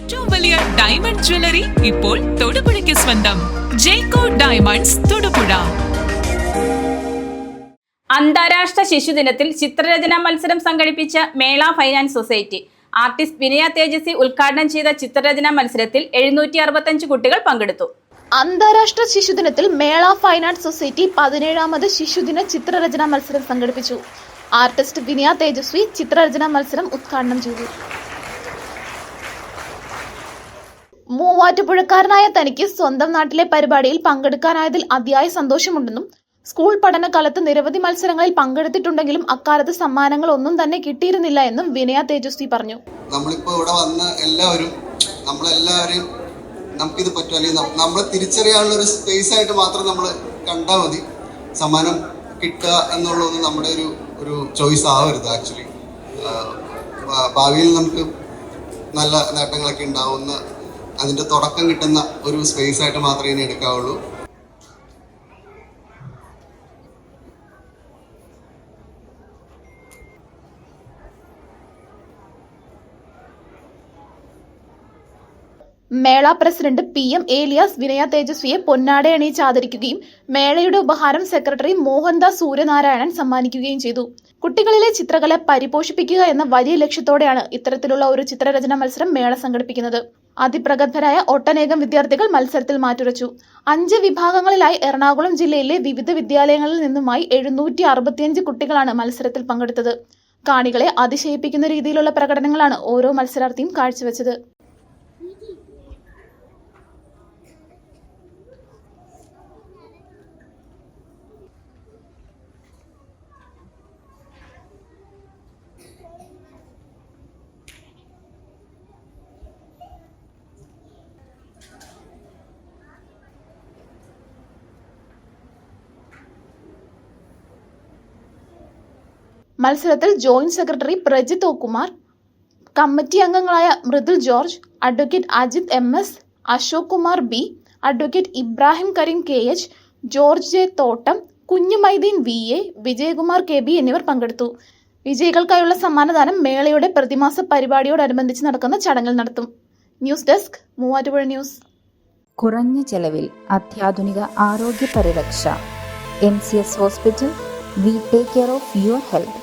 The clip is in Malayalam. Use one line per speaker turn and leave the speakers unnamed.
ഏറ്റവും വലിയ ഡയമണ്ട് ജ്വല്ലറി ഇപ്പോൾ തൊടുപുഴയ്ക്ക് സ്വന്തം ജേക്കോ ഡയമണ്ട്സ് തൊടുപുഴ.
അന്താരാഷ്ട്ര ശിശുദിനത്തിൽ ചിത്രരചനാ മത്സരം സംഘടിപ്പിച്ച മേള ഫൈനാൻസ് സൊസൈറ്റി. ആർട്ടിസ്റ്റ് വിനയ തേജസ്വി ഉദ്ഘാടനം ചെയ്ത ചിത്രരചനാ മത്സരത്തിൽ 765 കുട്ടികൾ പങ്കെടുത്തു.
അന്താരാഷ്ട്ര ശിശുദിനത്തിൽ മേള ഫൈനാൻസ് സൊസൈറ്റി 17ാമത് ശിശുദിന ചിത്രരചനാ മത്സരം സംഘടിപ്പിച്ചു. ആർട്ടിസ്റ്റ് വിനയ തേജസ്വി ചിത്രരചനാ മത്സരം ഉദ്ഘാടനം ചെയ്തു. മൂവാറ്റുപുഴക്കാരനായ തനിക്ക് സ്വന്തം നാട്ടിലെ പരിപാടിയിൽ പങ്കെടുക്കാനായതിൽ അതിയായ സന്തോഷമുണ്ടെന്നും സ്കൂൾ പഠനകാലത്ത് നിരവധി മത്സരങ്ങളിൽ പങ്കെടുത്തിട്ടുണ്ടെങ്കിലും അക്കാലത്ത് സമ്മാനങ്ങൾ ഒന്നും തന്നെ കിട്ടിയിരുന്നില്ല എന്നും വിനയ തേജസ്വി പറഞ്ഞു.
നമ്മളിപ്പോൾ ഇവിടെ വന്ന നമ്മളെല്ലാവരും നമുക്കിത് പറ്റും, അല്ലെങ്കിൽ നമ്മളെ തിരിച്ചറിയാനുള്ള ഒരു സ്പേസ് ആയിട്ട് മാത്രം നമ്മൾ കണ്ടാൽ മതി. സമ്മാനം കിട്ടുക എന്നുള്ളതൊന്നും നമ്മുടെ ഒരു ചോയ്സ് ആവരുത്. ആക്ച്വലി ഭാവിയിൽ നമുക്ക് നല്ല നേട്ടങ്ങളൊക്കെ ഉണ്ടാവുന്ന അതിൻ്റെ തുടക്കം കിട്ടുന്ന ഒരു സ്പേസ് ആയിട്ട് മാത്രമേ ഇനി എടുക്കാവുള്ളൂ.
മേള പ്രസിഡന്റ് PM ഏലിയാസ് വിനയ തേജസ്വിയെ പൊന്നാട അണിയിച്ച് ആദരിക്കുകയും മേളയുടെ ഉപഹാരം സെക്രട്ടറി മോഹൻദാസ് സൂര്യനാരായണൻ സമ്മാനിക്കുകയും ചെയ്തു. കുട്ടികളിലെ ചിത്രകല പരിപോഷിപ്പിക്കുക എന്ന വലിയ ലക്ഷ്യത്തോടെയാണ് ഇത്തരത്തിലുള്ള ഒരു ചിത്രരചനാ മത്സരം മേള സംഘടിപ്പിക്കുന്നത്. അതിപ്രഗത്ഭരായ ഒട്ടനേകം വിദ്യാർത്ഥികൾ മത്സരത്തിൽ മാറ്റുരച്ചു. 5 വിഭാഗങ്ങളിലായി എറണാകുളം ജില്ലയിലെ വിവിധ വിദ്യാലയങ്ങളിൽ നിന്നുമായി 765 കുട്ടികളാണ് മത്സരത്തിൽ പങ്കെടുത്തത്. കാണികളെ അതിശയിപ്പിക്കുന്ന രീതിയിലുള്ള പ്രകടനങ്ങളാണ് ഓരോ മത്സരാർത്ഥിയും കാഴ്ചവെച്ചത്. മത്സരത്തിൽ ജോയിന്റ് സെക്രട്ടറി പ്രജിത് ഒകുമാർ, കമ്മിറ്റി അംഗങ്ങളായ Mridul George, advocate Ajith MS, Ashok Kumar B, advocate Ibrahim Karim KH, George J Thottam, Kunjumaideen VA, Vijayakumar KB എന്നിവർ പങ്കെടുത്തു. വിജയികൾക്കായുള്ള സമ്മാനദാനം മേളയുടെ പ്രതിമാസ പരിപാടിയോടനുബന്ധിച്ച് നടക്കുന്ന ചടങ്ങിൽ നടത്തും. News desk, Muvattupuzha news.
കുറഞ്ഞ ചെലവിൽ അത്യാധുനിക ആരോഗ്യ പരിരക്ഷ. MCS hospital. We take care of your health.